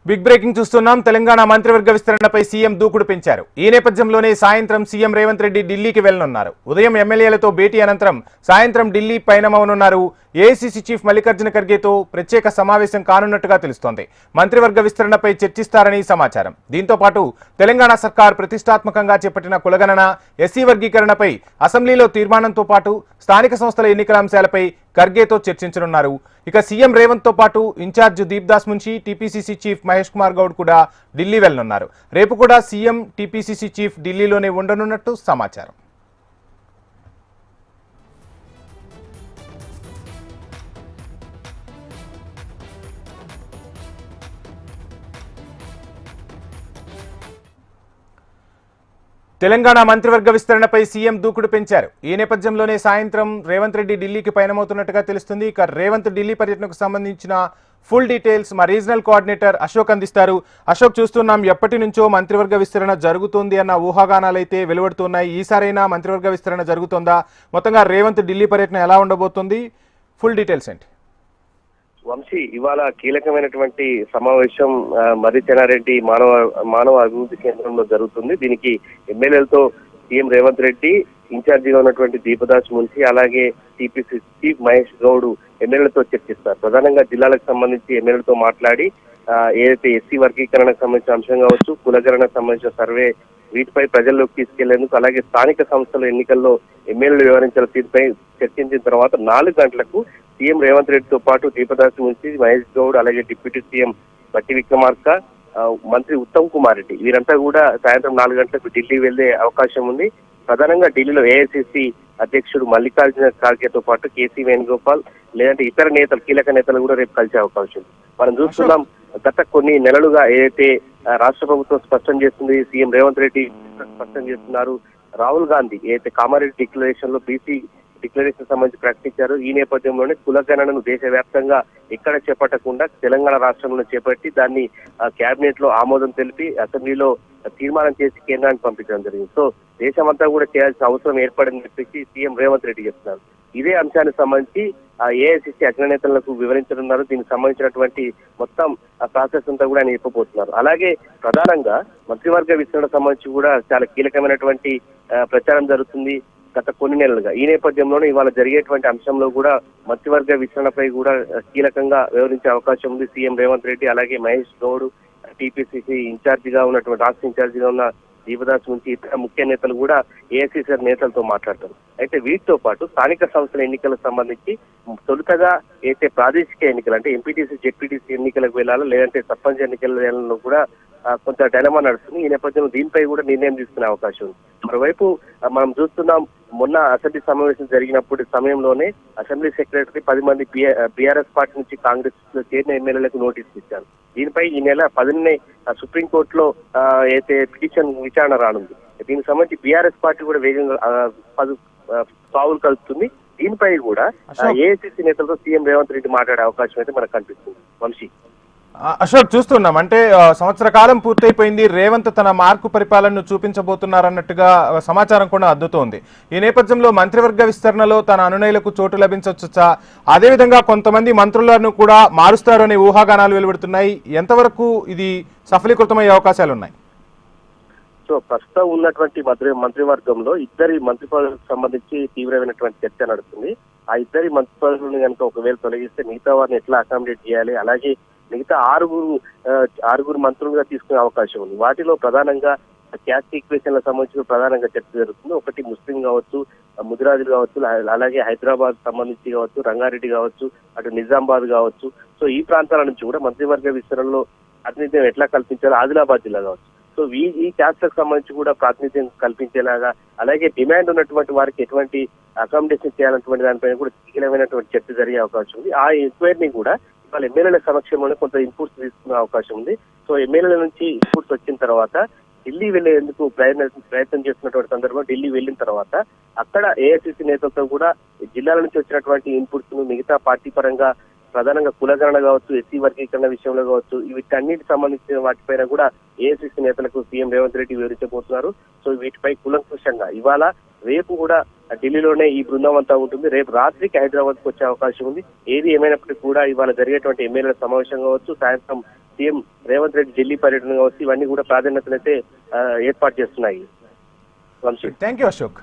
Big breaking చూస్తున్నాం. తెలంగాణ మంత్రివర్గ విస్తరణపై CM దూకుడు పెంచారు. ఈ నేపథ్యంలోనే సాయంత్రం సీఎం రేవంత్ రెడ్డి ఢిల్లీకి వెళ్లనున్నారు. ఉదయం ఎమ్మెల్యేలతో భేటీ అనంతరం సాయంత్రం ఢిల్లీ పయనమవనున్నారు. ఏఐసీసీ చీఫ్ మల్లికార్జున ఖర్గేతో ప్రత్యేక సమావేశం కానున్నట్టుగా తెలుస్తోంది. మంత్రివర్గ విస్తరణపై చర్చిస్తారని సమాచారం. దీంతో పాటు తెలంగాణ సర్కార్ ప్రతిష్టాత్మకంగా చేపట్టిన కులగణన, ఎస్సీ వర్గీకరణపై అసెంబ్లీలో తీర్మానంతో పాటు స్థానిక సంస్థల ఎన్నికల అంశాలపై ఖర్గేతో చర్చించనున్నారు. ఇక సీఎం రేవంత్ తో పాటు incharge Deepdas Munshi, TPCC chief Mahesh Kumar Goud కూడా ఢిల్లీ వెళ్లనున్నారు. రేపు కూడా సీఎం, టీపీసీసీ చీఫ్ ఢిల్లీలోనే ఉండనున్నట్టు సమాచారం. తెలంగాణ మంత్రివర్గ విస్తరణపై సీఎం దూకుడు పెంచారు. ఈ నేపథ్యంలోనే సాయంత్రం రేవంత్ రెడ్డి ఢిల్లీకి పయనమవుతున్నట్టుగా తెలుస్తుంది. ఇక రేవంత్ ఢిల్లీ పర్యటనకు సంబంధించిన ఫుల్ డీటెయిల్స్ మా రీజనల్ కోఆర్డినేటర్ అశోక్ అందిస్తారు. అశోక్, చూస్తున్నాం ఎప్పటి నుంచో మంత్రివర్గ విస్తరణ జరుగుతుంది అన్న ఊహాగానాలైతే వెలువడుతున్నాయి. ఈసారైనా మంత్రివర్గ విస్తరణ జరుగుతుందా? మొత్తంగా రేవంత్ ఢిల్లీ పర్యటన ఎలా ఉండబోతుంది? ఫుల్ డీటెయిల్స్ ఏంటి? వంశీ, ఇవాళ కీలకమైనటువంటి సమావేశం మర్రి చెన్నారెడ్డి మానవ అభివృద్ధి కేంద్రంలో జరుగుతుంది. దీనికి ఎమ్మెల్యేలతో సీఎం రేవంత్ రెడ్డి, ఇన్ఛార్జిగా ఉన్నటువంటి దీపదాస్ మున్షి, అలాగే టీపీసీ చీఫ్ మహేష్ గౌడ్ ఎమ్మెల్యేలతో చర్చిస్తారు. ప్రధానంగా జిల్లాలకు సంబంధించి ఎమ్మెల్యేలతో మాట్లాడి ఏదైతే ఎస్సీ వర్గీకరణకు సంబంధించిన అంశం కావచ్చు, కులగణనకు సంబంధించిన సర్వే, వీటిపై ప్రజల్లోకి తీసుకెళ్లేందుకు, అలాగే స్థానిక సంస్థల ఎన్నికల్లో ఎమ్మెల్యేలు వివరించిన తీరుపై చర్చించిన తర్వాత 4 గంటలకు సీఎం రేవంత్ రెడ్డితో పాటు దీపదాస్ మున్షి, మహేష్ గౌడ్, అలాగే డిప్యూటీ సీఎం బట్టి విక్రమార్క, మంత్రి ఉత్తమ్ కుమార్ రెడ్డి వీరంతా కూడా సాయంత్రం 4 గంటలకు ఢిల్లీ వెళ్లే అవకాశం ఉంది. ప్రధానంగా ఢిల్లీలో ఏఐసీసీ అధ్యక్షుడు మల్లికార్జున ఖార్గేతో పాటు కేసీ వేణుగోపాల్, లేదంటే ఇతర నేతలు, కీలక నేతలు కూడా రేపు కలిసే అవకాశం ఉంది. మనం చూస్తున్నాం, గత కొన్ని నెలలుగా ఏదైతే రాష్ట్ర ప్రభుత్వం స్పష్టం చేస్తుంది, సీఎం రేవంత్ రెడ్డి స్పష్టం చేస్తున్నారు. రాహుల్ గాంధీ ఏదైతే కామారెడ్డి డిక్లరేషన్ లో బీసీ డిక్లరేషన్ సంబంధించి ప్రకటించారు. ఈ నేపథ్యంలోనే కులగణనను దేశవ్యాప్తంగా ఎక్కడ చేపట్టకుండా తెలంగాణ రాష్ట్రంలో చేపట్టి దాన్ని కేబినెట్ లో ఆమోదం తెలిపి అసెంబ్లీలో తీర్మానం చేసి కేంద్రానికి పంపించడం జరిగింది. సో దేశమంతా కూడా చేయాల్సిన అవసరం ఏర్పడిందని చెప్పేసి సీఎం రేవంత్ రెడ్డి చెప్తున్నారు. ఇదే అంశానికి సంబంధించి ఏఐసీసీ అగ్రనేతలకు వివరించనున్నారు. దీనికి సంబంధించినటువంటి మొత్తం ప్రాసెస్ అంతా కూడా ఆయన చెప్పబోతున్నారు. అలాగే ప్రధానంగా మంత్రివర్గ విస్తరణ సంబంధించి కూడా చాలా కీలకమైనటువంటి ప్రచారం జరుగుతుంది గత కొన్ని నెలలుగా. ఈ నేపథ్యంలోనే ఇవాళ జరిగేటువంటి అంశంలో కూడా మంత్రివర్గ విస్తరణపై కూడా కీలకంగా వివరించే అవకాశం ఉంది. సీఎం రేవంత్ రెడ్డి, అలాగే మహేష్ గౌడ్, టీపీసీసీ ఇన్ఛార్జిగా ఉన్నటువంటి రాష్ట్ర ఇన్ఛార్జిగా ఉన్న దీపదాస్ నుంచి ఇతర ముఖ్య నేతలు కూడా ఏఐసీసీ నేతలతో మాట్లాడతారు. అయితే వీటితో పాటు స్థానిక సంస్థల ఎన్నికలకు సంబంధించి తొలుతగా అయితే ప్రాదేశిక ఎన్నికలు అంటే ఎంపీటీసీ, జెడ్పీటీసీ ఎన్నికలకు వెళ్ళాలో, లేదంటే సర్పంచ్ ఎన్నికలలో కూడా కొంత డైలమా నడుస్తుంది. ఈ నేపథ్యంలో దీనిపై కూడా నిర్ణయం తీసుకునే అవకాశం ఉంది. మరోవైపు మనం చూస్తున్నాం, మొన్న అసెంబ్లీ సమావేశం జరిగినప్పుడు సమయంలోనే అసెంబ్లీ సెక్రటరీ 10 మంది బీఆర్ఎస్ పార్టీ నుంచి కాంగ్రెస్ లో చేరిన ఎమ్మెల్యేలకు నోటీసులు ఇచ్చారు. దీనిపై ఈ నెల 10నే సుప్రీంకోర్టులో అయితే పిటిషన్ విచారణ రానుంది. దీనికి సంబంధించి బీఆర్ఎస్ పార్టీ కూడా వేగంగా 10 సావులు కలుపుతుంది. దీనిపై కూడా ఏఐసీసీ నేతలతో సీఎం రేవంత్ రెడ్డి మాట్లాడే అవకాశం అయితే మనకు కనిపిస్తుంది. వంశీ, అశోక్, చూస్తున్నాం అంటే సంవత్సర కాలం పూర్తయిపోయింది, రేవంత్ తన మార్కు పరిపాలనను చూపించబోతున్నారన్నట్టుగా సమాచారం కూడా అందుతోంది. ఈ నేపథ్యంలో మంత్రివర్గ విస్తరణలో తన అనునయులకు చోటు లభించవచ్చా? అదేవిధంగా కొంతమంది మంత్రులను కూడా మారుస్తారు అనే ఊహాగానాలు వెలువడుతున్నాయి. ఎంతవరకు ఇది సఫలీకృతమయ్యే అవకాశాలు ఉన్నాయి? సో ప్రస్తుతం ఉన్నటువంటి మంత్రివర్గంలో 2 మంత్రి పదవులకు సంబంధించి తీవ్రమైనటువంటి చర్చ నడుస్తుంది. ఆ 2 మంత్రి పదవులను కనుక ఒకవేళ తొలగిస్తే మిగతా వారిని ఎట్లా అకామిడేట్ చేయాలి, అలాగే మిగతా 6 మంత్రులుగా తీసుకునే అవకాశం ఉంది. వాటిలో ప్రధానంగా క్యాస్ట్ ఈక్వేషన్లకు సంబంధించి ప్రధానంగా చర్చ జరుగుతుంది. ఒకటి ముస్లిం కావచ్చు, ముదిరాజులు కావచ్చు, అలాగే హైదరాబాద్ సంబంధించి కావచ్చు, రంగారెడ్డి కావచ్చు, అటు నిజామాబాద్ కావచ్చు. సో ఈ ప్రాంతాల నుంచి కూడా మంత్రివర్గ విస్తరణలో ప్రాతినిధ్యం ఎట్లా కల్పించాలో, ఆదిలాబాద్ జిల్లా కావచ్చు. సో ఈ క్యాస్ట్లకు సంబంధించి కూడా ప్రాతినిధ్యం కల్పించేలాగా, అలాగే డిమాండ్ ఉన్నటువంటి వారికి ఎటువంటి అకామిడేషన్ చేయాలన్నటువంటి దానిపైన కూడా కీలకమైనటువంటి చర్చ జరిగే అవకాశం ఉంది. ఆ ఎంక్వైరీని కూడా వాళ్ళ ఎమ్మెల్యేల సమక్షంలోనే కొంత ఇన్పుట్స్ తీసుకునే అవకాశం ఉంది. సో ఎమ్మెల్యేల నుంచి ఇన్పుట్స్ వచ్చిన తర్వాత ఢిల్లీ వెళ్లేందుకు ప్రయత్నం చేస్తున్నటువంటి సందర్భంలో ఢిల్లీ వెళ్ళిన తర్వాత అక్కడ ఏఐసీసీ నేతలతో కూడా జిల్లాల నుంచి వచ్చినటువంటి ఇన్పుట్స్ ను మిగతా పార్టీ పరంగా ప్రధానంగా కులగణన కావచ్చు, ఎస్సీ వర్గీకరణ విషయంలో కావచ్చు, వీటన్నిటికి సంబంధించిన వాటిపైన కూడా ఏఐసీసీ నేతలకు సీఎం రేవంత్ రెడ్డి వివరించబోతున్నారు. సో వీటిపై కూలంకషంగా ఇవాళ రేపు కూడా ఢిల్లీలోనే ఈ బృందం అంతా ఉంటుంది. రేపు రాత్రికి హైదరాబాద్ కు వచ్చే అవకాశం ఉంది. ఏది ఏమైనప్పటికీ కూడా ఇవాళ జరిగేటువంటి ఎమ్మెల్యేల సమావేశం కావచ్చు, సాయంత్రం సీఎం రేవంత్ రెడ్డి ఢిల్లీ పర్యటన కావచ్చు, ఇవన్నీ కూడా ప్రాధాన్యతనైతే ఏర్పాటు చేస్తున్నాయి. వంశీ. Thank you Ashok.